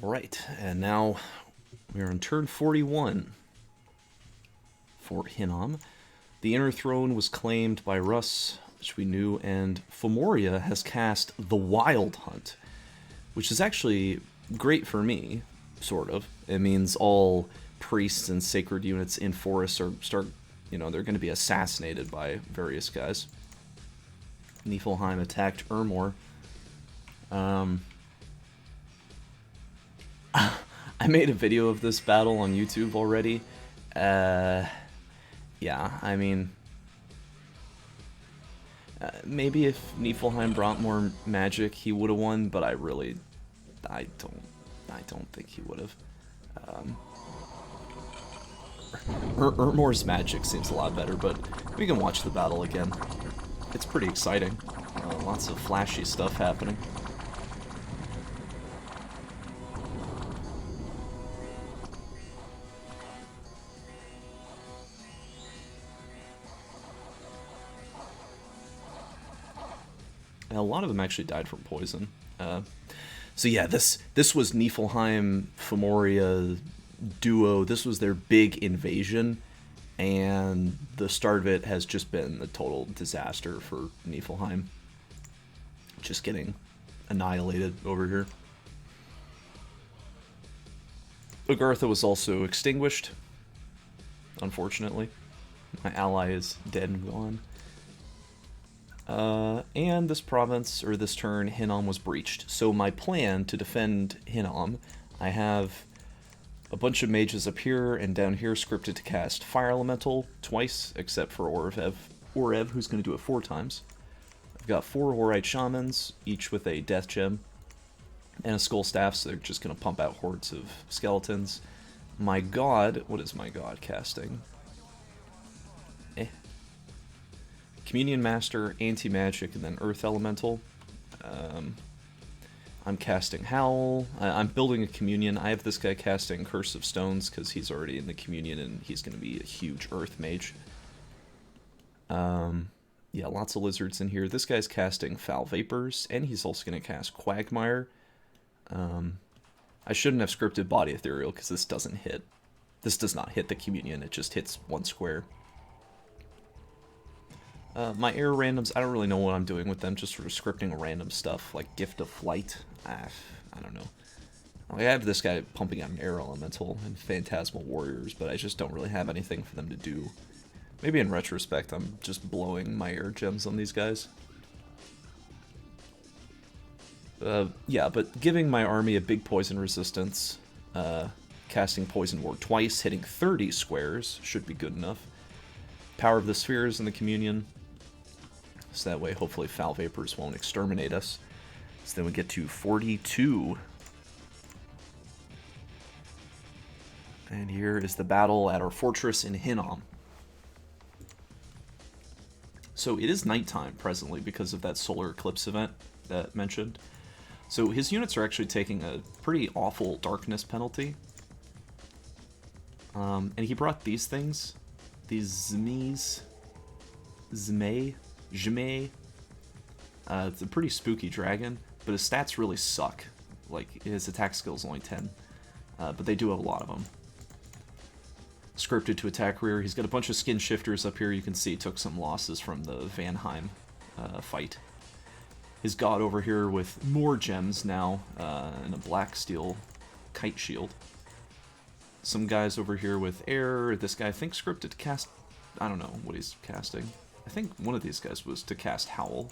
Alright, and now we are on turn 41 for Hinnom. The Inner Throne was claimed by Russ, which we knew, and Fomoria has cast the Wild Hunt, which is actually great for me, sort of. It means all priests and sacred units in forests they're going to be assassinated by various guys. Niflheim attacked Ermor. I made a video of this battle on YouTube already. Yeah, I mean, maybe if Niflheim brought more magic, he would have won. But I don't think he would have. Ermor's magic seems a lot better, but we can watch the battle again. It's pretty exciting. Lots of flashy stuff happening. A lot of them actually died from poison. So yeah, this was Niflheim Fomoria duo. This was their big invasion, and the start of it has just been a total disaster for Niflheim. Just getting annihilated over here. Agartha was also extinguished, unfortunately. My ally is dead and gone. And this province, or this turn, Hinnom was breached. So my plan to defend Hinnom, I have a bunch of mages up here and down here scripted to cast Fire Elemental twice, except for Orev, who's going to do it 4 times. I've got 4 Horite Shamans, each with a Death Gem and a Skull Staff, so they're just going to pump out hordes of skeletons. My god, what is my god casting? Communion Master, Anti-Magic, and then Earth Elemental. I'm casting Howl. I'm building a Communion. I have this guy casting Curse of Stones because he's already in the Communion and he's going to be a huge Earth Mage. Yeah, lots of lizards in here. This guy's casting Foul Vapors, and he's also going to cast Quagmire. I shouldn't have scripted Body Ethereal because this doesn't hit. This does not hit the Communion. It just hits 1 square. My air randoms, I don't really know what I'm doing with them, just sort of scripting random stuff, like Gift of Flight. I don't know. I have this guy pumping out an air elemental and Phantasmal Warriors, but I just don't really have anything for them to do. Maybe in retrospect, I'm just blowing my air gems on these guys. Yeah, but giving my army a big poison resistance, casting Poison Ward twice, hitting 30 squares should be good enough. Power of the Spheres in the Communion. So that way, hopefully, Foul Vapors won't exterminate us. So then we get to 42. And here is the battle at our fortress in Hinnom. So it is nighttime presently because of that solar eclipse event that mentioned. So his units are actually taking a pretty awful darkness penalty. And he brought these things. These Zmees. Zmei. It's a pretty spooky dragon, but his stats really suck. Like, his attack skill is only 10. But they do have a lot of them. Scripted to attack rear. He's got a bunch of skin shifters up here. You can see he took some losses from the Vanheim fight. His god over here with more gems now, and a black steel kite shield. Some guys over here with air. This guy, I think, scripted to cast... I don't know what he's casting. I think one of these guys was to cast Howl.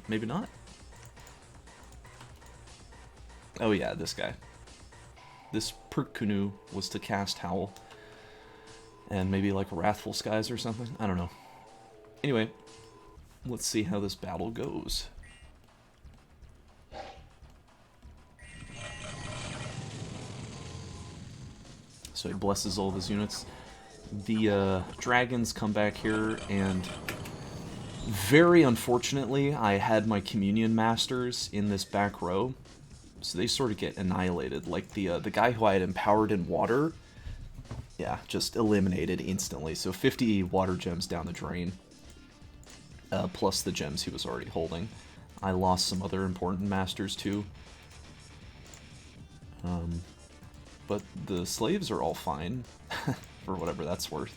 Maybe not. Oh yeah, this guy. This Perkunu was to cast Howl. And maybe like Wrathful Skies or something. I don't know. Anyway, let's see how this battle goes. So he blesses all of his units. The dragons come back here, and very unfortunately, I had my Communion Masters in this back row, so they sort of get annihilated. Like the guy who I had empowered in water, yeah, just eliminated instantly. So 50 water gems down the drain, plus the gems he was already holding. I lost some other important masters too. But the slaves are all fine, for whatever that's worth.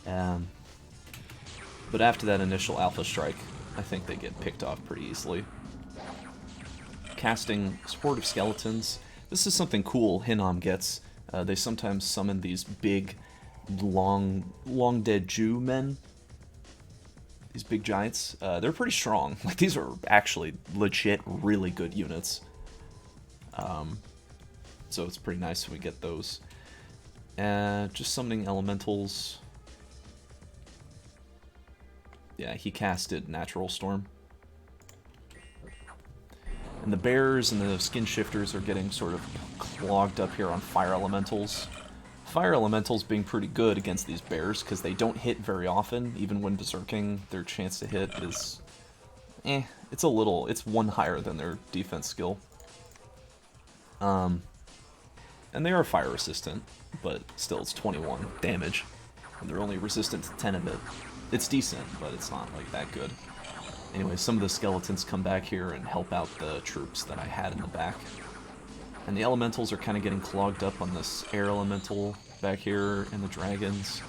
But after that initial alpha strike, I think they get picked off pretty easily. Casting Horde of Skeletons. This is something cool Hinnom gets. They sometimes summon these big, long dead Jew men. These big giants. They're pretty strong. Like, these are actually legit really good units. So it's pretty nice when we get those. Just summoning elementals. Yeah, he casted Natural Storm. And the bears and the skin shifters are getting sort of clogged up here on fire elementals. Fire elementals being pretty good against these bears because they don't hit very often. Even when berserking, their chance to hit is it's one higher than their defense skill. And they are fire resistant, but still it's 21 damage. And they're only resistant to 10 of it. It's decent, but it's not like that good. Anyway, some of the skeletons come back here and help out the troops that I had in the back. And the elementals are kind of getting clogged up on this air elemental back here and the dragons.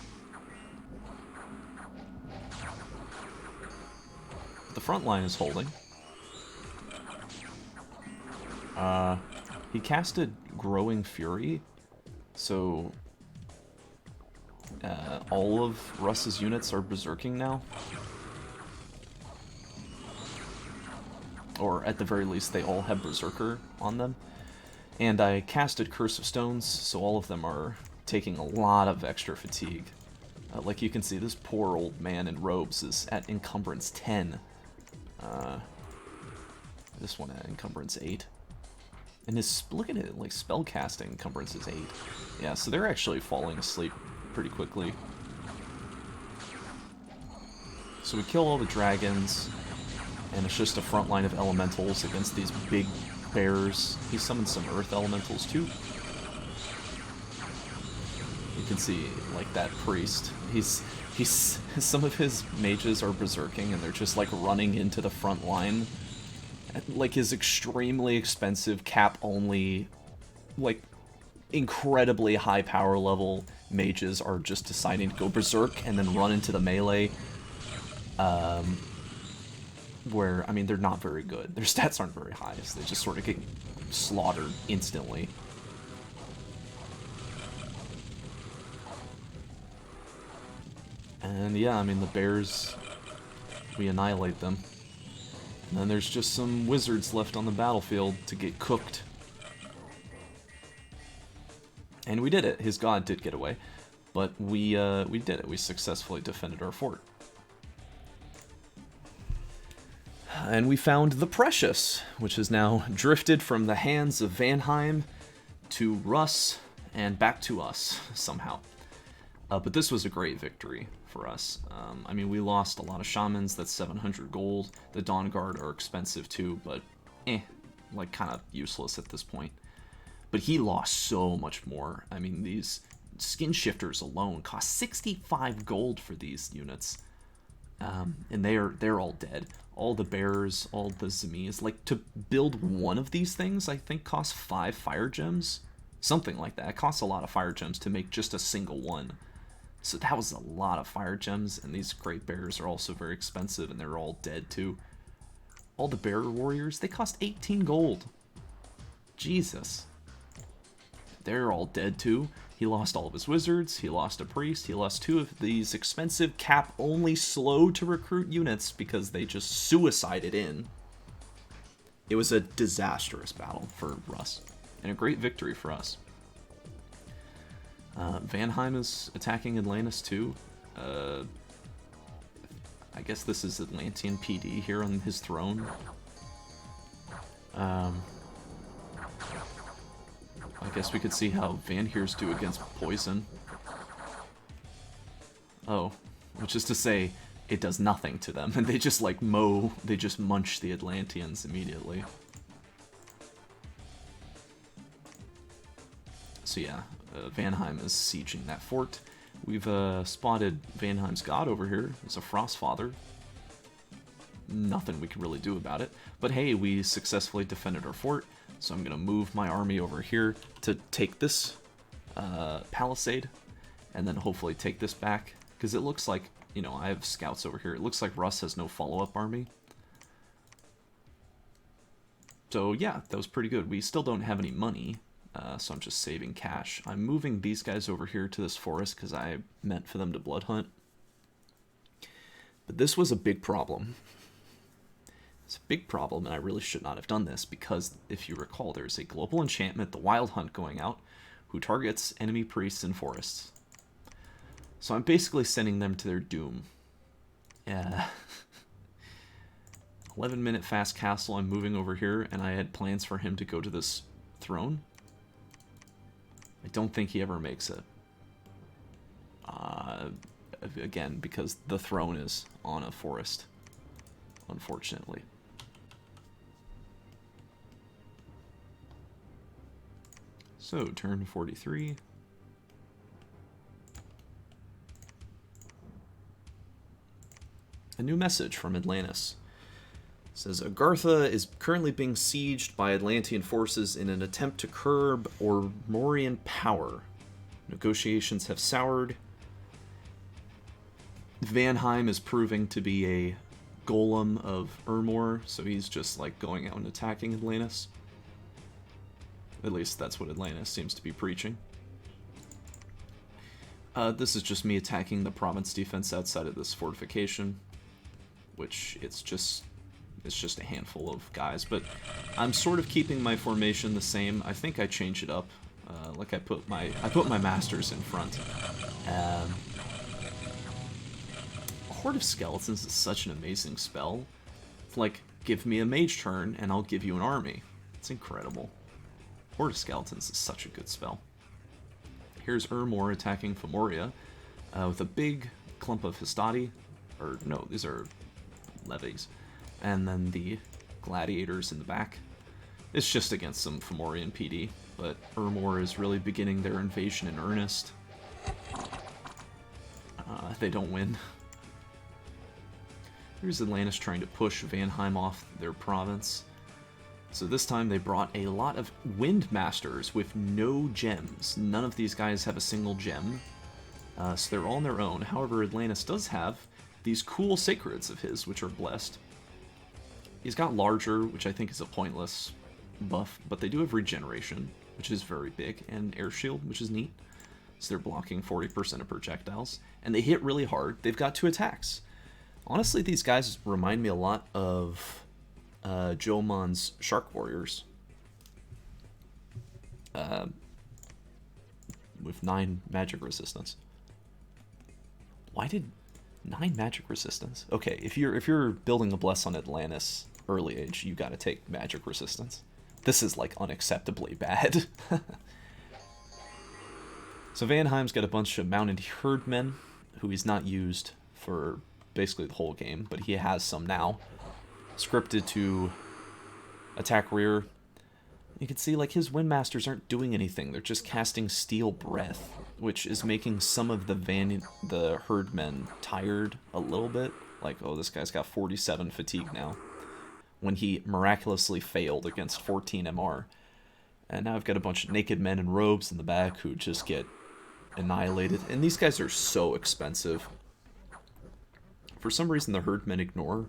The front line is holding. He casted Growing Fury, so all of Russ's units are berserking now. Or at the very least, they all have Berserker on them. And I casted Curse of Stones, so all of them are taking a lot of extra fatigue. Like you can see, this poor old man in robes is at Encumbrance 10. This one at Encumbrance 8. And his, look at it, like spellcasting Encumbrance is 8. Yeah, so they're actually falling asleep pretty quickly. So we kill all the dragons. And it's just a front line of elementals against these big bears. He summoned some earth elementals too. You can see, like, that priest. He's some of his mages are berserking and they're just like running into the front line. Like his extremely expensive cap only, like incredibly high power level mages are just deciding to go berserk and then run into the melee. Where, I mean, they're not very good. Their stats aren't very high, so they just sort of get slaughtered instantly. And yeah, I mean, the bears, we annihilate them. And then there's just some wizards left on the battlefield to get cooked. And we did it. His god did get away. But we did it. We successfully defended our fort. And we found the Precious, which has now drifted from the hands of Vanheim to Russ and back to us somehow. But this was a great victory for us. I mean, we lost a lot of shamans. That's 700 gold. The Dawn Guard are expensive too, but like kind of useless at this point. But he lost so much more. I mean, these skin shifters alone cost 65 gold for these units. And they're all dead. All the bearers, all the Zamis. Like, to build one of these things, I think costs 5 fire gems. Something like that. It costs a lot of fire gems to make just a single one. So that was a lot of fire gems, and these great bears are also very expensive, and they're all dead too. All the bearer warriors, they cost 18 gold. Jesus. They're all dead too. He lost all of his wizards, he lost a priest, he lost 2 of these expensive cap-only slow-to-recruit units because they just suicided in. It was a disastrous battle for Russ, and a great victory for us. Vanheim is attacking Atlantis too. I guess this is Atlantean PD here on his throne. I guess we could see how Vanheers do against poison. Oh, which is to say, it does nothing to them, and they just like they just munch the Atlanteans immediately. So yeah, Vanheim is sieging that fort. We've spotted Vanheim's god over here. It's a Frostfather. nothing we can really do about it. But hey, we successfully defended our fort, so I'm going to move my army over here to take this palisade, and then hopefully take this back, because it looks like, you know, I have scouts over here. It looks like Russ has no follow-up army. So yeah, that was pretty good. We still don't have any money, so I'm just saving cash. I'm moving these guys over here to this forest because I meant for them to blood hunt. But this was a big problem. It's a big problem, and I really should not have done this, because if you recall, there's a global enchantment, the Wild Hunt, going out, who targets enemy priests in forests. So I'm basically sending them to their doom. 11-minute fast castle, I'm moving over here, and I had plans for him to go to this throne. I don't think he ever makes it. Again, because the throne is on a forest, unfortunately. So, turn 43. A new message from Atlantis. It says, Agartha is currently being sieged by Atlantean forces in an attempt to curb Ormorian power. Negotiations have soured. Vanheim is proving to be a golem of Urmor, so he's just like going out and attacking Atlantis. At least that's what Atlantis seems to be preaching. This is just me attacking the province defense outside of this fortification, which it's just a handful of guys, but I'm sort of keeping my formation the same. I think I change it up. Like I put my masters in front. Horde of Skeletons is such an amazing spell. It's like, give me a mage turn and I'll give you an army. It's incredible. Horde of Skeletons is such a good spell. Here's Urmor attacking Fomoria with a big clump of Hastati. Or no, these are levies. And then the gladiators in the back. It's just against some Fomorian PD, but Urmor is really beginning their invasion in earnest. They don't win. Here's Atlantis trying to push Vanheim off their province. So this time they brought a lot of Wind Masters with no gems. None of these guys have a single gem, so they're all on their own. However, Atlantis does have these cool Sacreds of his, which are blessed. He's got Larger, which I think is a pointless buff, but they do have Regeneration, which is very big, and Air Shield, which is neat. So they're blocking 40% of projectiles, and they hit really hard. They've got 2 attacks. Honestly, these guys remind me a lot of Jomon's Shark Warriors. With 9 magic resistance. Why did 9 magic resistance? Okay, if you're building a bless on Atlantis early age, you gotta take magic resistance. This is like unacceptably bad. So Vanheim's got a bunch of mounted herdmen who he's not used for basically the whole game, but he has some now. Scripted to attack rear. You can see like his Windmasters aren't doing anything. They're just casting Steel Breath, which is making some of the herdmen tired a little bit. Like, oh, this guy's got 47 fatigue now, when he miraculously failed against 14 MR. And now I've got a bunch of naked men in robes in the back who just get annihilated. And these guys are so expensive. For some reason, the herdmen ignore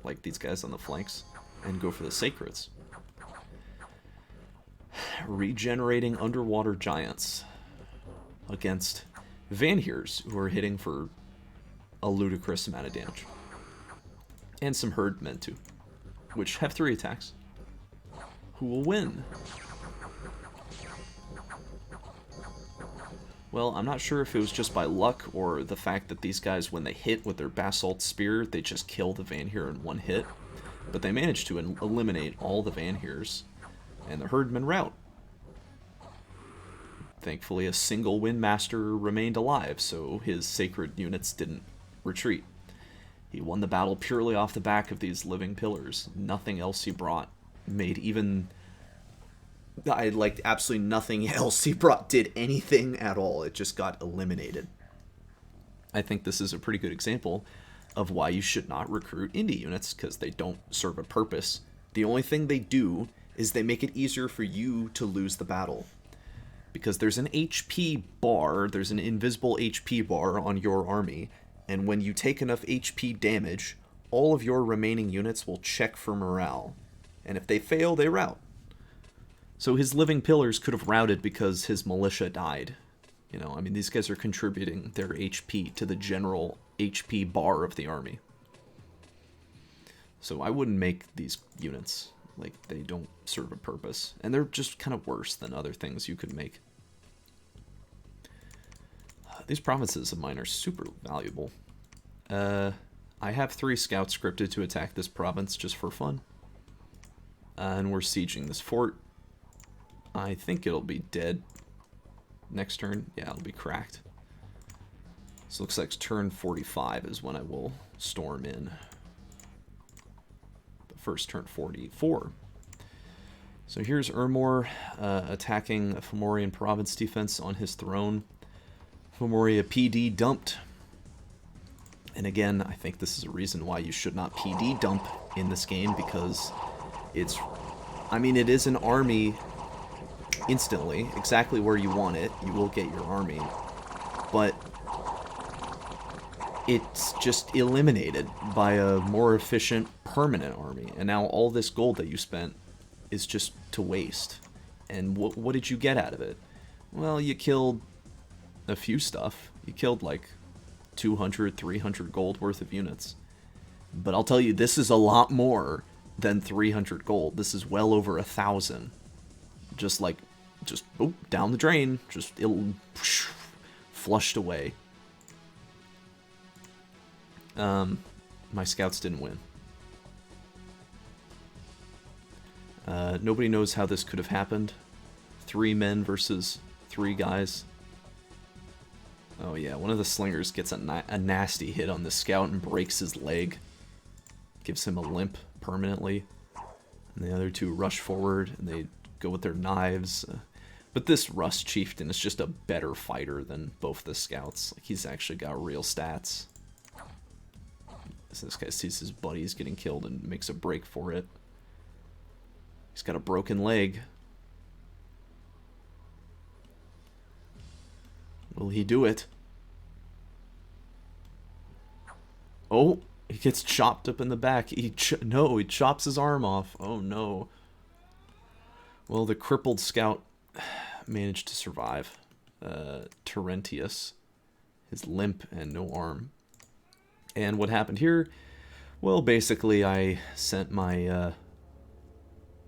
like these guys on the flanks and go for the Sacreds. Regenerating underwater giants against Vanheers, who are hitting for a ludicrous amount of damage. And some herdmen too, which have 3 attacks. Who will win? Well, I'm not sure if it was just by luck or the fact that these guys, when they hit with their Basalt Spear, they just kill the Vanheer in one hit. But they managed to eliminate all the Vanheers, and the herdmen rout. Thankfully, a single Windmaster remained alive, so his sacred units didn't retreat. He won the battle purely off the back of these living pillars. Nothing else he brought made even... absolutely nothing else he brought did anything at all. It just got eliminated. I think this is a pretty good example of why you should not recruit indie units, because they don't serve a purpose. The only thing they do is they make it easier for you to lose the battle. Because there's an HP bar, there's an invisible HP bar on your army, and when you take enough HP damage, all of your remaining units will check for morale. And if they fail, they rout. So his living pillars could have routed because his militia died. You know, I mean, these guys are contributing their HP to the general HP bar of the army. So I wouldn't make these units. Like, they don't serve a purpose. And they're just kind of worse than other things you could make. These provinces of mine are super valuable. I have 3 scouts scripted to attack this province just for fun. And we're sieging this fort. I think it'll be dead next turn. Yeah, it'll be cracked. So looks like turn 45 is when I will storm in. But first, turn 44. So here's Ermor attacking a Fomorian province defense on his throne. Fomoria PD dumped. And again, I think this is a reason why you should not PD dump in this game, because it's, I mean, it is an army instantly, exactly where you want it. You will get your army, but it's just eliminated by a more efficient permanent army. And now all this gold that you spent is just to waste. And what did you get out of it? Well, you killed a few stuff. You killed like 200, 300 gold worth of units. But I'll tell you, this is a lot more than 300 gold. This is well over 1,000. Just oh, down the drain. Just flushed away. My scouts didn't win. Nobody knows how this could have happened. 3 men versus 3 guys. Oh yeah, one of the slingers gets a nasty hit on the scout and breaks his leg. Gives him a limp permanently. And the other 2 rush forward and they go with their knives. But this Rust Chieftain is just a better fighter than both the scouts. Like, he's actually got real stats. So this guy sees his buddies getting killed and makes a break for it. He's got a broken leg. Will he do it? Oh, he gets chopped up in the back. No, he chops his arm off. Oh no. Well, the crippled scout managed to survive. Terentius, his limp and no arm. And what happened here? Well, basically I sent my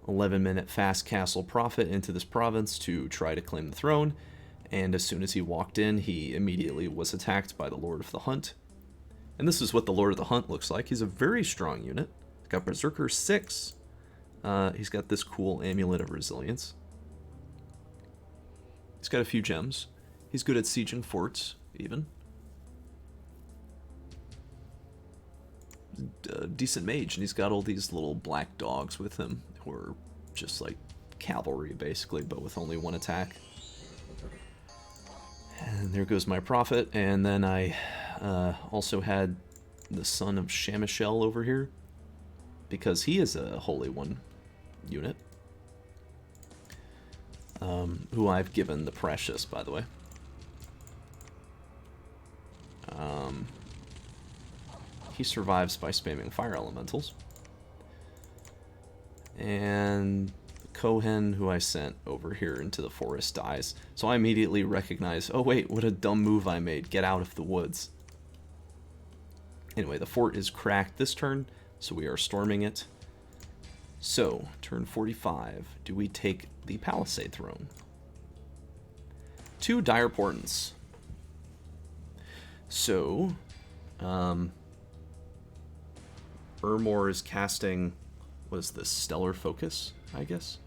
11-minute fast castle prophet into this province to try to claim the throne. And as soon as he walked in, he immediately was attacked by the Lord of the Hunt. And this is what the Lord of the Hunt looks like. He's a very strong unit. He's got Berserker 6. He's got this cool Amulet of Resilience. He's got a few gems. He's good at sieging forts, even. Decent mage, and he's got all these little black dogs with him, who are just like cavalry, basically, but with only 1 attack. And there goes my prophet, and then I also had the son of Shamashel over here, because he is a Holy One unit, who I've given the Precious, by the way. He survives by spamming fire elementals. And Kohen, who I sent over here into the forest, dies. So I immediately recognize, oh wait, what a dumb move I made. Get out of the woods. Anyway, the fort is cracked this turn, so we are storming it. So, turn 45. Do we take the Palisade Throne? 2 dire portents. So, Ermor is casting, what is this, Stellar Focus, I guess?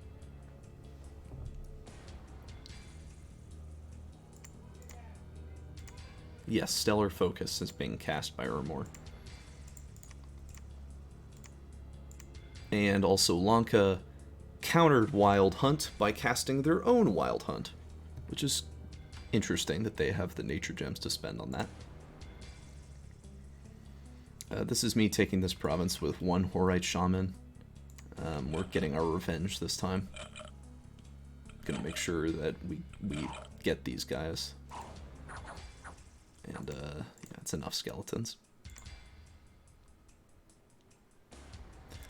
Yes, Stellar Focus is being cast by Ermor. And also Lanka countered Wild Hunt by casting their own Wild Hunt, which is interesting that they have the nature gems to spend on that. This is me taking this province with one Horite Shaman. We're getting our revenge this time. Gonna make sure that we get these guys. And, yeah, it's enough skeletons.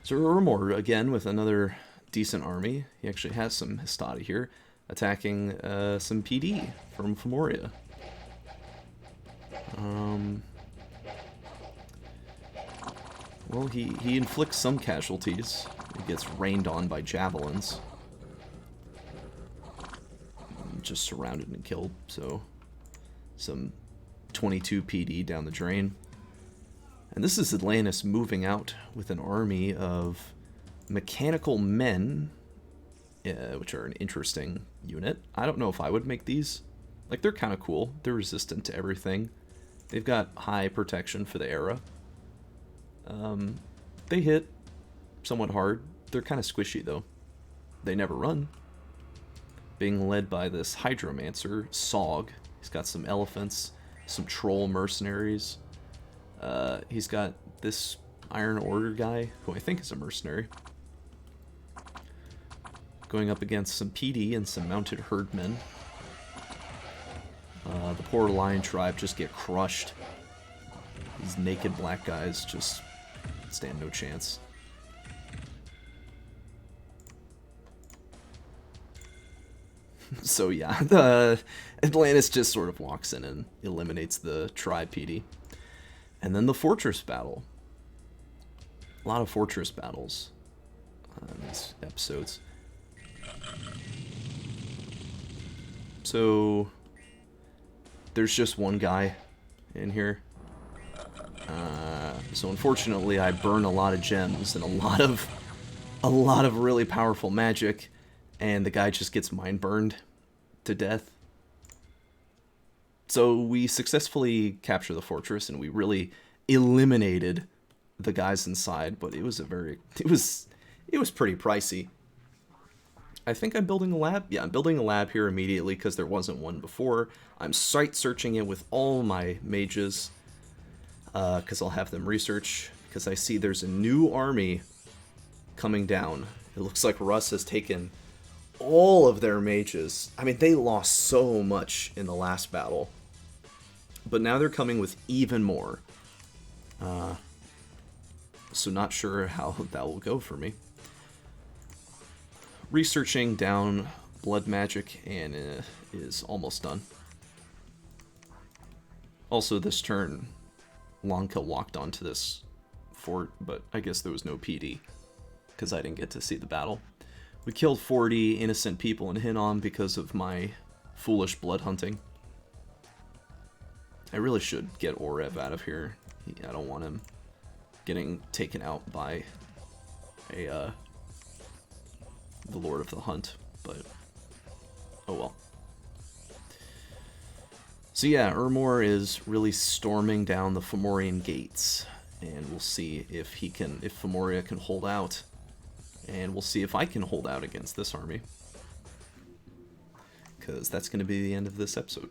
So Urmor, again, with another decent army. He actually has some Hastati here, attacking some PD from Femoria. Well, he inflicts some casualties. He gets rained on by javelins. Just surrounded and killed, so some 22 PD down the drain. And this is Atlantis moving out with an army of mechanical men, which are an interesting unit. I don't know if I would make these. Like, they're kind of cool. They're resistant to everything. They've got high protection for the era. They hit somewhat hard. They're kind of squishy, though. They never run. Being led by this Hydromancer, Sog. He's got some elephants, some troll mercenaries. He's got this Iron Order guy, who I think is a mercenary. Going up against some PD and some mounted herdmen. The poor lion tribe just get crushed. These naked black guys just stand no chance. So yeah, the Atlantis just sort of walks in and eliminates the tribe PD. And then the fortress battle. A lot of fortress battles in these episodes. So there's just one guy in here. So unfortunately, I burn a lot of gems and a lot of really powerful magic, and the guy just gets mind burned to death. So we successfully capture the fortress, and we really eliminated the guys inside. But it was pretty pricey. I think I'm building a lab. Yeah, I'm building a lab here immediately because there wasn't one before. I'm site searching it with all my mages because I'll have them research, because I see there's a new army coming down. It looks like Russ has taken all of their mages. I mean, they lost so much in the last battle, but now they're coming with even more. So not sure how that will go for me. Researching down blood magic and is almost done. Also, this turn, Lonka walked onto this fort, but I guess there was no PD because I didn't get to see the battle. We killed 40 innocent people in Hinnom because of my foolish blood hunting. I really should get Orev out of here. I don't want him getting taken out by the Lord of the Hunt, but oh well. So yeah, Urmor is really storming down the Fomorian gates, and we'll see if Fomoria can hold out, and we'll see if I can hold out against this army, because that's going to be the end of this episode.